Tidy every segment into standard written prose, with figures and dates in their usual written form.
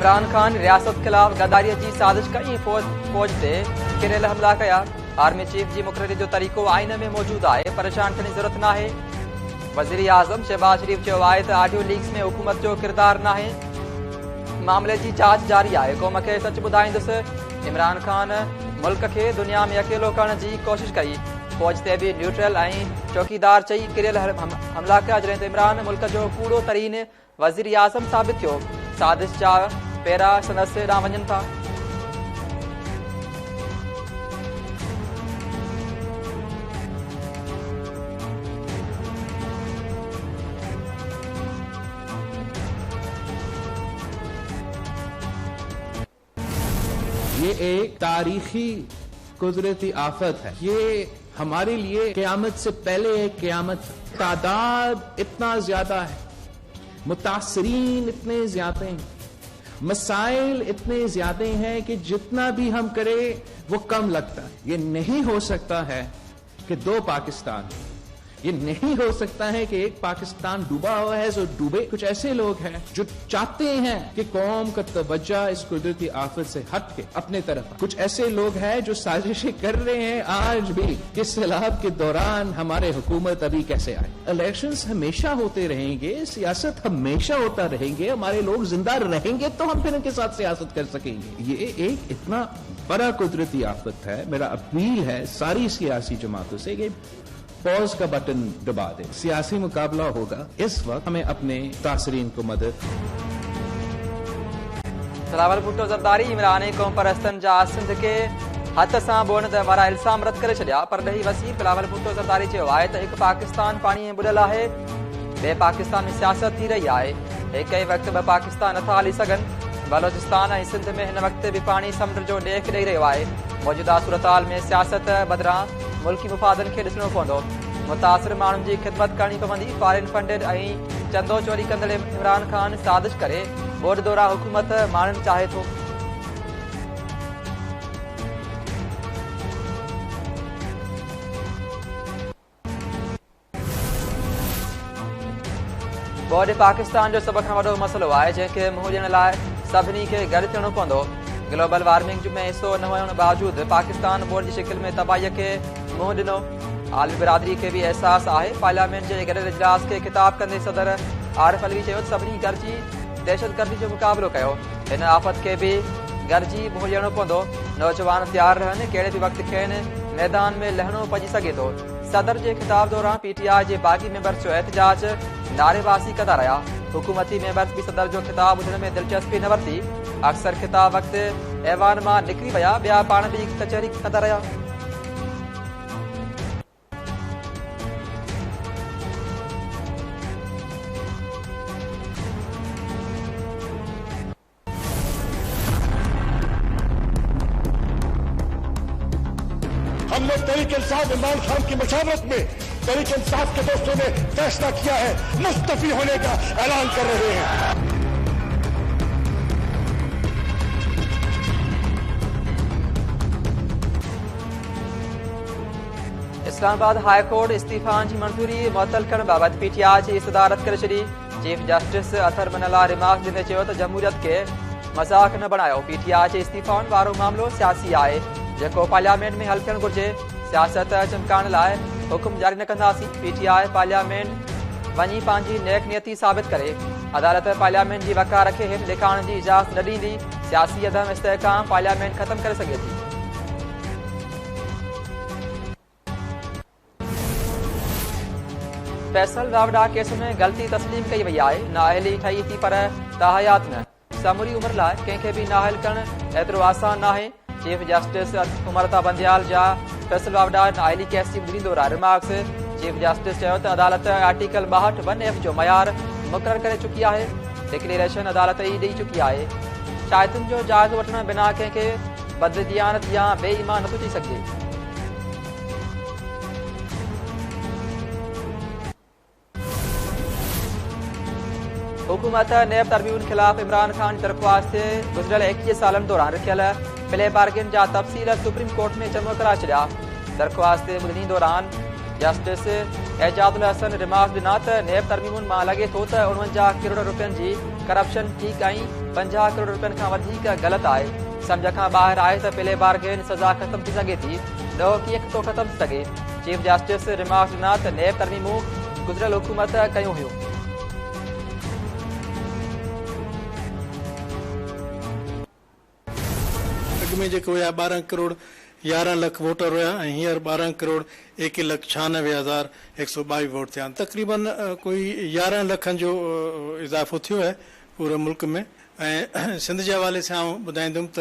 इमरान खान रियासत खिलाफ गद्दारी की साजिश कई फौज से किरियल हमला कया। आर्मी चीफ की मुक़ररी जो तरीक़ो आइन में मौजूद है, परेशान थियण जी ज़रूरत न है। वज़ीर आज़म शहबाज शरीफ चयो आहे त ऑडियो लीक्स में हुकूमत जो किरदार न है। मामले की जांच जारी है। क़ौम के सच ॿुधाईंदुसि। इमरान खान मुल्क के दुनिया में अकेलो करण की कोशिश कई। फौज से भी न्यूट्रल चौकीदार चई किरियल हमला कया, जॾहिं त इमरान मुल्क जो कूड़ो तरीन वज़ीर आज़म साबित थियो। साजिश जा पेरा संदसि ॾांहुं वञनि था। ये एक तारीखी कुदरती आफत है। ये हमारे लिए क़यामत से पहले एक क़यामत। तादाद इतना ज्यादा है, मुतासरीन इतने ज्यादा हैं, मसाइल इतने ज्यादा हैं कि जितना भी हम करें वो कम लगता है। ये नहीं हो सकता है कि दो पाकिस्तान, ये नहीं हो सकता है कि एक पाकिस्तान डूबा हुआ है जो डूबे। कुछ ऐसे लोग हैं जो चाहते हैं कि कौम का तवज्जो इस कुदरती आफत से हट के अपने तरफ। कुछ ऐसे लोग हैं जो साजिशें कर रहे हैं आज भी कि सैलाब के दौरान हमारे हुकूमत अभी कैसे आए। इलेक्शंस हमेशा होते रहेंगे, सियासत हमेशा होता रहेंगे, हमारे लोग जिंदा रहेंगे तो हम फिर उनके साथ सियासत कर सकेंगे। ये एक इतना बड़ा कुदरती आफत है। मेरा अपील है सारी सियासी जमातों से कि पॉज का बटन दबा दे। सियासी मुकाबला होगा, इस वक्त हमें अपने तासरीन को मदद। बिलावल भुट्टो ज़रदारी इमरानी क़ौम परस्तन जा सिंध के हथ से बोन वारा इल्ज़ाम रद्द करे छॾिया। पर ॾही वसीर बिलावल भुट्टो ज़रदारी चयो आहे त हिकु पाकिस्तान पानी में बुॾल आहे, ॿिए पाकिस्तान में सियासत थी रही है। एक ही वक्त ॿ पाकिस्तान नथा हली सघनि। बलोचिस्तान ऐं सिंध में हिन वक्त भी पानी समुंड जो ॾेख ॾेई रहियो आहे। मौजूदा सूरताल में सियासत बदिरां मुल्की मुफ़ादन खे ॾिसणो पवंदो। मुतासिर माण्हुनि जी ख़िदमत करणी पवंदी। फॉरेन फंडेड ऐं चंदो चोरी कंदड़ इमरान खान साजिश करे बोर्ड दौरा हुकूमत माण्हुनि चाहे थो। बोर्ड पाकिस्तान जो सभ खां वॾो मसइलो आहे, जंहिंखे मुंहुं ॾियण लाइ सभिनी खे गॾु थियणो पवंदो। ग्लोबल वार्मिंग में हिसो न हुअण बावजूद पाकिस्तान बोर्ड की शिकिल में तबाहीअ खे मुंहुं ॾिनो। आलमी बिरादरी के भी एहसास है। पार्लियामेंट के गॾियल इजलास के खिताब कंदे सदर आरिफ अलवी चयो सभिनी गॾिजी दहशतगर्दी जो मुक़ाबिलो कयो। इन आफ़त के भी गॾिजी मुंहुं ॾियणो पवंदो। नौजवान तैयार रहनि, कहिड़े भी वक्त खेनि मैदान में लहणो पइजी सघे थो। सदर के खिताब दौरान PTI के बाक़ी मेंबर्स जो एहतजाज नारेबाज़ी कंदा रहा। हुकूमती मेंबर्स भी सदर जो खिताब ॿुधण में दिलचस्पी न वरिती। अक्सर खिताब वक्त ऐवान मां निकिरी विया, ॿिया पाण भी कचहरी कंदा रहा। हमने तहरीक-ए-इंसाफ इमरान खान की मशावरत में तहरीक-ए-इंसाफ के दोस्तों ने फैसला किया है, मुस्तफी होने का ऐलान कर रहे हैं। इस्लामाबाद हाई कोर्ट इस्तीफ़ान की मंजूरी मुअत्तल करण बाबत PTI की इस्तदारत करे छॾी। चीफ जस्टिस अथर मनला रिमार्क ॾींदे चयो त जमहूरियत के मज़ाक न बणायो। PTI के इस्तीफ़ाउनि वारो मामलो सियासी आहे, जेको पार्लियामेंट में हल थियणु घुरिजे। सियासत चमकाइण लाइ हुकुम जारी न कंदासीं। PTI पार्लियामेंट वञी पंहिंजी नेक नियती साबित करे। अदालत पार्लियामेंट की वकार खे हेठि ॾेखारण की इजाज़त न ॾींदी। सियासी अदम इस्तेहकाम पार्लियामेंट ख़त्म करे सघे थी। फैसल रावड़ा केस में गलती तस्लीम कई वही है। नाअहली ठही थी पर ताहयात न। समूरी उम्र लाइ कंहिंखे भी नाअहल करण एतिरो आसान न आहे। चीफ जस्टिस उमरता बंदियाल जा फैसल रावड़ा नाअहली केस की ॿुधींदो रहा रिमार्क्स। चीफ जस्टिस चयो त अदालत आर्टिकल 62(1)F जो मयार मुक़रर करे चुकी है। डिक्लेरेशन अदालत ई ॾेई चुकी है। शायतुनि जो जाइज़ो वठण बिना कंहिंखे बददियानत या बेईमान नथो थी सघे। हुकूमत नैब तरबियुनि खिलाफ इमरान खान दरख्वास्त गुज़िरियल 21 सालनि दौरान रखियल प्ले बार्गेन जा तफ़सील सुप्रीम कोर्ट में जमा कराए छॾिया। दरख्वास्त ॿुधणी दौरान जस्टिस एजाजुल हसन रिमार्क ॾिना त नेब तरमीमुनि मां लॻे थो त 49 करोड़ रुपयनि जी करप्शन ठीक ऐं 50 करोड़ रुपयनि खां वधीक ग़लति आहे। सम्झ खां ॿाहिरि आहे त पहले बार गेन सज़ा ख़तम थी सघे थी, ॾोह कीअं थो ख़तम थी सघे। चीफ जस्टिस रिमार्क ॾिना त नेब तरमीमूं गुज़िरियल हुकूमत कयूं हुयूं। अॻु में जेके हुया 12 करोड़ 11 लख वोटर हुया ऐं हींअर 12 करोड़ 1,96,122 वोट थिया। तक़रीबन कोई 11 लखनि जो इज़ाफ़ो थियो आहे पूरे मुल्क में। ऐं सिंध जे हवाले सां ॿुधाईंदुमि त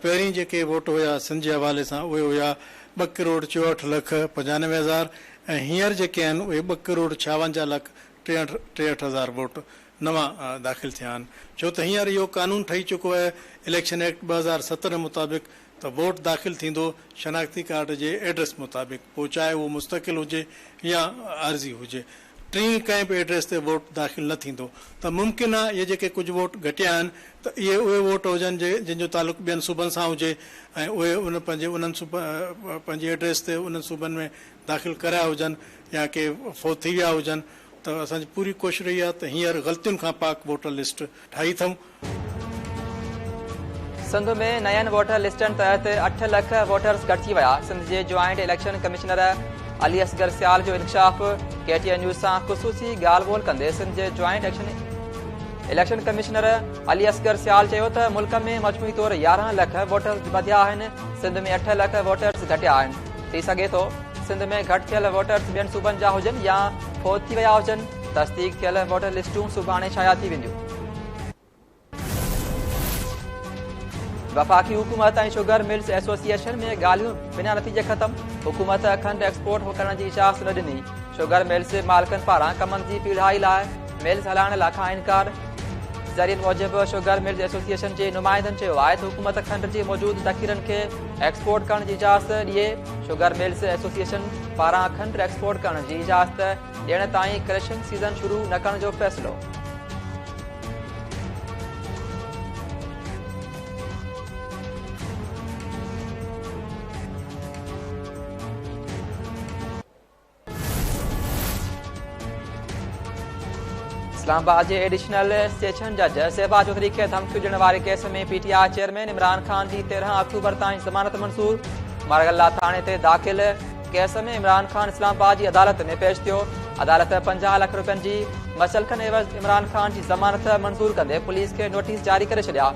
पहिरीं जेके वोट हुया सिंध जे हवाले सां उहे हुया 2 करोड़ 64,95,000 ऐं हींअर जेके आहिनि उहे 2 करोड़ 56,63,63,000 वोट नवां दाख़िल थिया आहिनि। छो त हींअर इहो कानून ठही चुको आहे इलेक्शन एक्ट 2017 मुताबिक़ त वोट दाख़िल थींदो शनाख्ती कार्ड जे एड्रेस मुताबिक़, पोइ चाहे उहो मुस्तक़िल हुजे या आर्ज़ी हुजे। टी कंहिं बि एड्रेस ते वोट दाख़िल न थींदो त मुमकिन आहे इहे जेके कुझु वोट घटिया आहिनि त इहे उहे वोट हुजनि जंहिंजो तालुक़ु ॿियनि सूबनि सां हुजे ऐं उहे पंहिंजी एड्रेस ते उन्हनि सूबनि में दाख़िल कराया हुजनि या के फोत थी विया हुजनि। त असांजी पूरी कोशिशि रही आहे त हींअर ग़लतियुनि खां पाक वोटर लिस्ट ठाही अथऊं। सिंध में नयनि वोटर लिस्टनि तहत 8 लख वोटर्स गॾिजी विया। सिंध जे joint election commissioner Ali Asghar Sial जो इंकशाफ KTN न्यूज़ सां ख़ुसूसी ॻाल्हि ॿोल कंदे सिंध जे joint election commissioner Ali Asghar Sial चयो त मुल्क में मजमूई तौर 11 लख वोटर्स वधिया आहिनि। सिंध में 8 लख वोटर्स घटिया आहिनि। थी सघे थो सिंध में घटि थियल वोटर्स ॿियनि सूबनि जा हुजनि या फोत थी विया हुजनि। तस्दीक थियल वोटर लिस्टूं सुभाणे शाया थी वेंदियूं। वफ़ाक़ी हुकूमत ऐं शुगर मिल्स एसोसिएशन में ॻाल्हियूं बिना नतीजे ख़तम। हुकूमत खंड एक्सपोर्ट करण जी इजाज़त न ॾिनी। शुगर मिल्स मालिकनि पारां कमनि जी पीढ़ाई लाइ मिल्स हलाइण लाइ खां इनकार। ज़रियनि मूजिबि शुगर मिल्स एसोसिएशन जे नुमाइंदनि चयो आहे त हुकूमत खंड जे मौजूदु ज़ख़ीरनि खे एक्सपोर्ट करण जी इजाज़त ॾिए। शुगर मिल्स एसोसिएशन पारां खंड एक्सपोर्ट करण जी इजाज़त ॾियण ताईं क्रशिंग सीज़न शुरू न करण जो फ़ैसिलो। इस्लामाबाद के एडिशनल सेशन जज सेबा चौधरी के धमकी ॾियण वारे केस में PTI चेयरमैन इमरान खान की 13 अक्टूबर ताईं ज़मानत मंसूर। मारगल्ला थाने ते दाख़िल केस में इमरान खान इस्लामाबाद की अदालत में पेश थियो। अदालत 50 लख रुपयनि जी मसलखन एवज़ इमरान खान की ज़मानत मंजूर कंदे पुलिस के नोटिस जारी करे छॾिया।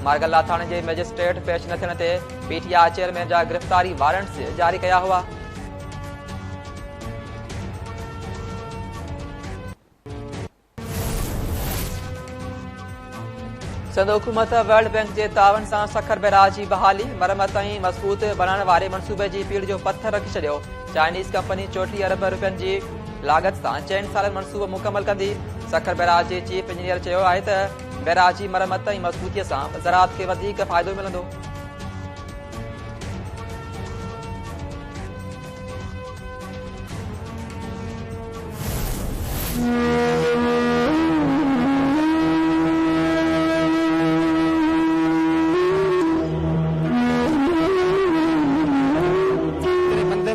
मारगल्ला थाने के मजिस्ट्रेट पेश न थियण ते PTI चेयरमैन जा गिरफ़्तारी वारंट्स जारी कया हुआ। सिंध हुकूमत वर्ल्ड बैंक के तावन सां सखर बैराज की बहाली मरम्मत ऐं मज़बूत बनाइण वारे मनसूबे की पीढ़ जो पत्थर रखी छॾियो। चाइनीज़ कंपनी 34 अरब रुपयनि जी लागत सां 4 सालनि मनसूबो मुकमल कंदी। सखर बैराज जे चीफ इंजीनियर चयो आहे त बैराज जी मरम्मत ऐं मज़बूतीअ सां ज़राअत खे वधीक फ़ाइदो मिलंदो।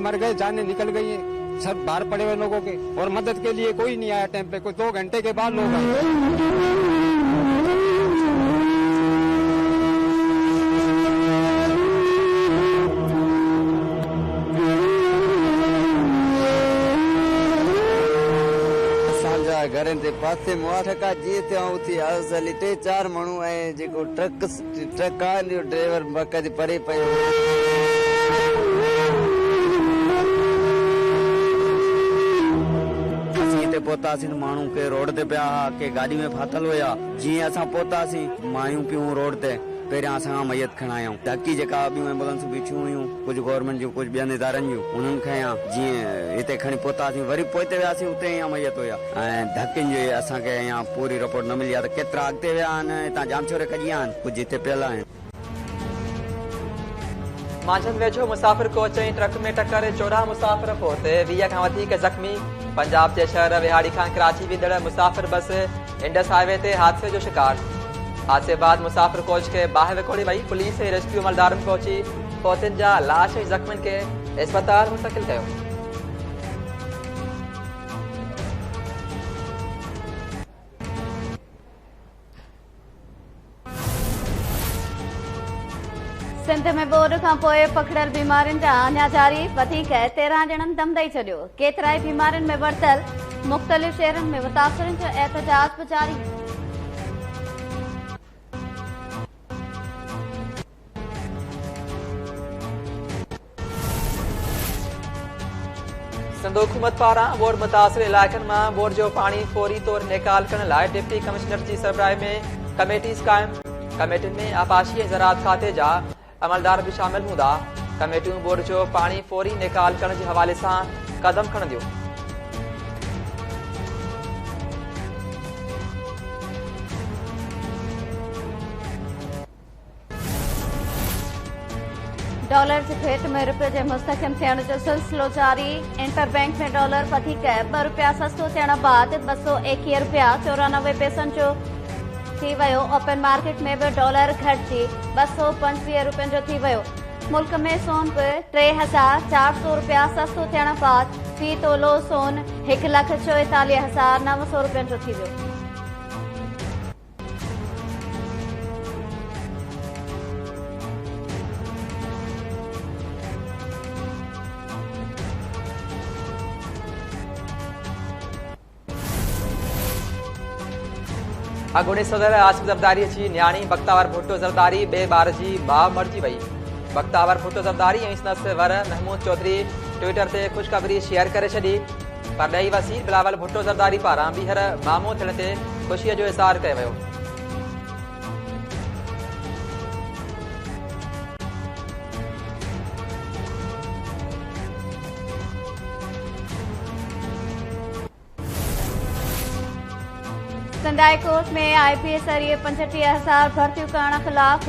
मर गए, जानें निकल गई हैं, सब बाहर पड़े हुए लोगों के, और मदद के लिए कोई नहीं आया टाइम पे। कोई 2 घंटे के बाद लोग आए। घरनि जे पासे में ठका जीअं थियो उथी आयुसि हली 3-4 माण्हू ऐं जेको ट्रक आहे ड्राइवर बक़ाइदे परे पियो। पहुतासीं माण्हू के रोड ते पिया के गाड़ी में फाथल हुया। जीअं असां पहुतासीं मायूं पियूं रोड ते, पहिरियां असां मैयत खणायूं। बाक़ी जेका ॿियूं एम्बुलेंसूं बीठियूं हुयूं, कुझु गवर्नमेंट जूं कुझु ॿियनि इदारनि जूं, उन्हनि खयां। जीअं हिते खणी पहुतासीं वरी पोइते वियासीं, उते ई मैयत हुया। ऐं धकियुनि जी असांखे अञा पूरी रिपोर्ट न मिली आहे त केतिरा अॻिते विया आहिनि, हितां जाम छोरे कढी विया आहिनि, कुझु हिते पियल आहिनि। मांझंदि वेझो मुसाफ़िर कोच ऐं ट्रक में टक्कर, 14 मुसाफ़िर फोत, 20 खां वधीक ज़ख़्मी। पंजाब जे शहर विहाड़ी खां कराची वेंदड़ मुसाफ़िर बस इंडस हाईवे ते हादसे जो शिकार। हादसे बाद मुसाफ़िर कोच के बाहि विकोड़ी वई। पुलिस ऐं रेस्क्यू अमलदारनि पहुची फोतिन जा लाश ऐं ज़ख़्मियुनि खे अस्पताल मुंतक़िल कयो। सिंध में बोर्ड खां पोइ पकड़ियल बीमारियुनि जा अञा जारी, वधीक 13 ॼणनि दम ॾेई छॾियो। केतिराई बीमारियुनि में वरतल मुख़्तलिफ़ शहरनि में मुतासिरनि जो एहतजाज बि जारी। सिंध हुकूमत पारां बोर्ड मुतासिर इलाइक़नि मां बोर्ड जो पाणी फौरी तौर निकाल करण लाइ डिप्टी कमिश्नर जी सरबराही में कमेटीज़ क़ाइम। कमेटियुनि में आपाशी ऐं ज़राअत खाते जा अमलदार भी शामिल हूंदा। कमेटियूं बोर्ड जो पाणी फौरी निकाल करण जे हवाले सां कदम खणंदियूं। डॉलर जी भेट में रुपये जे मुस्तहकम थियण जो सिलसिलो जारी। इंटरबैंक में डॉलर वधीक ₹2 सस्तो थियण बाद 221 रुपया 94 पैसनि जो थी वियो। ओपन मार्केट में भी डॉलर घटिजी 225 रुपयनि जो थी वियो। मुल्क में सोन बि 3,400 रुपया सस्तो थियण बाद फी तोलो सोन 1,44,900 रुपयनि जो थी वियो। अॻूणे सदर आसिफ ज़रदारी जी न्याणी बख़्तावर भुट्टो ज़रदारी ॿिए ॿार जी माउ मरिजी वई। बख़्तावर भुट्टो ज़रदारी ऐं संदसि वर महमूद चौधरी ट्विटर ते ख़ुशख़बरी शेयर करे छॾी, पर ॾही वसील बिलावल भुट्टो ज़रदारी पारां ॿीहर मामो थियण ते ख़ुशीअ जो इज़हार कयो वियो। सिंध हाई कोर्ट में IPS ज़रिए 65,000 भर्तियूं करण ख़िलाफ़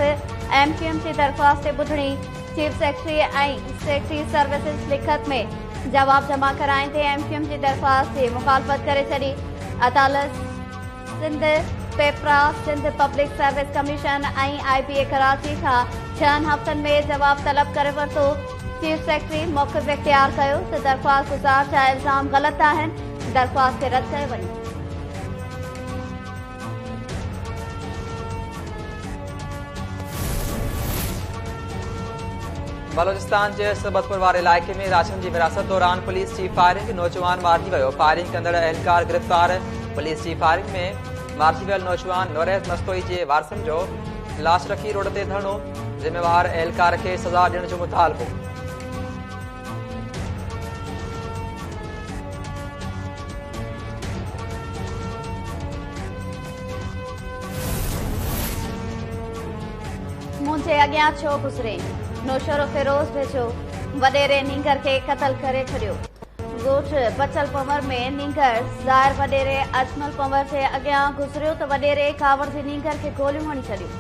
MQM जी दरख़्वास्त ते ॿुधणी। चीफ सेक्रेटरी ऐं सेक्रेटरी सर्विसिस लिखत में जवाब जमा कराइण ते MQM जी दरख़्वास्त जी मुखालफ़त करे छॾी। अदालत सिंध पेपरा सिंध पब्लिक सर्विस कमीशन ऐं IPA कराची खां 6 हफ़्तनि में जवाब तलब करे वरितो। चीफ सेक्रेटरी मौक़िफ़ इख्तियार कयो त दरख़्वास्त गुज़ार जा इल्ज़ाम ग़लति आहिनि, दरख़्वास्त खे रद्द कयो वञे। बलोचिस्तान के सबतपुर वारे इलाइक़े में राशन की विरासत दौरान पुलिस की फायरिंग नौजवान मारिजी वियो। फायरिंग कंदड़ एहलकार गिरफ्तार। पुलिस की फायरिंग में मारिजी वियल नौजवान नौरैत मस्तोई के वारसनि जो लाश रखी रोड ते धरणो। जिम्मेवार एहलकार के सजा ॾियण जो मुतालबो। मुझे अॻियां छो गुज़रे, नौशरो फिरोज़ भेजो वडेरे नींगर के कत्ल करे छॾियो। ॻोठ बचल पंवर में नींगर ज़ाहिर वडेरे अजमल पंवर जे अॻियां गुज़रियो त वडेरे कावड़ जी नींगर के गोलियूं हणी छॾियूं।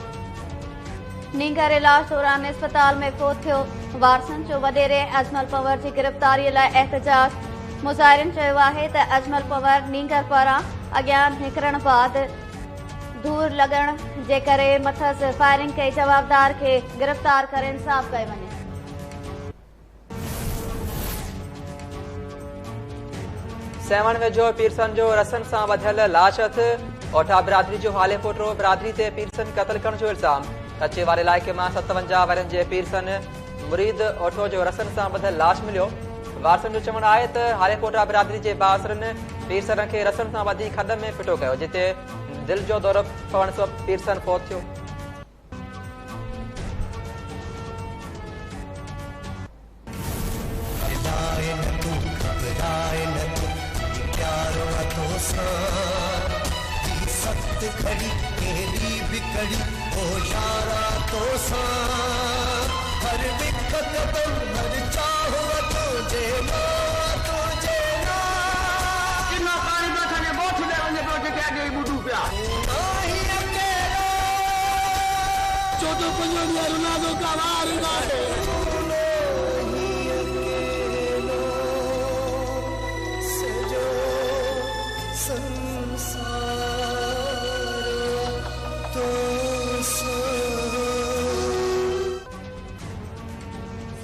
नींगर इलाज दौरान अस्पताल में फोत थियो। वारसनि जो वडेरे अजमल पंवर की गिरफ़्तारी लाइ एहतजाज। मुज़ाहिरनि चयो आहे त अजमल पंवर नींगर पारां अॻियां निकिरण बाद दूर लगण जे करे मथस फायरिंग कई जवाबदार के गिरफ्तार करे इंसाफ कयो वञे। सेवण वेझो पीरसन जो रसन सां वधियल लाशत। ओठा बिरादरी जो हाले पोटरो बिरादरी ते पीरसन कत्ल करण जो इल्ज़ाम। कचे वारे इलाइक़े में 57 वरनि जे पीरसन मुरीद ओठो जो रसन सां वधियल लाश मिलियो। वारसनि जो चवणु आहे त हाले पोटरा बिरादरी जे बासरनि पीरसन खे रसन सां वधी खॾ में फिटो कयो, जिते दिल जो दौरो पवण सबबि पीरसन फौत थियो।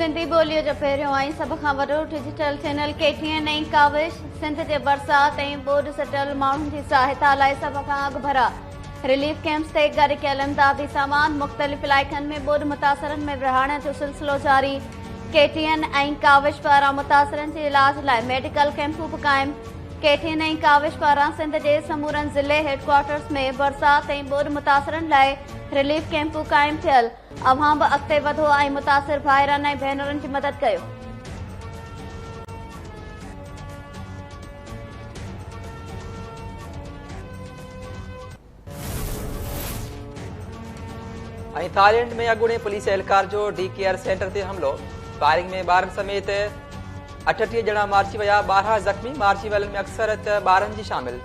सिंधी ॿोलीअ जो पहिरियों ऐं सभ खां वॾो डिजिटल चैनल KTN ऐं काविश सिंध जे बरसात ऐं ॿोॾ सटियल माण्हुनि जी सहायता लाइ सभ खां अॻु भरा रिलीफ कैंप्स ते गॾु कयल इमदादी सामान मुख़्तलिफ़ इलाइक़नि में ॿोॾि मुतासिरनि में विरहाइण जो सिलसिलो जारी। केटीएन ऐं काविश पारां मुतासिरनि जे इलाज लाइ मेडिकल कैंपूं बि क़ाइम। केटीएन ऐं काविश पारां सिंध जे समूरनि ज़िले हेडक्वार्टर्स में बरसात ऐं ॿोॾि मुतासिरनि लाइ रिलीफ कैंपूं क़ाइम थियल। अव्हां बि अॻिते वधो ऐं मुतासिर भाइरनि ऐं भेनरुनि जी मदद कयो। थाईलैंड में अॻूणे पुलिस एहलकार जो डी केयर सेंटर ते हमिलो। फायरिंग में ॿारनि समेत 38 ॼणा मारिजी विया, 12 ज़ख़्मी। मारिजी वियलनि में अक्सर ॿारनि जी शामिल।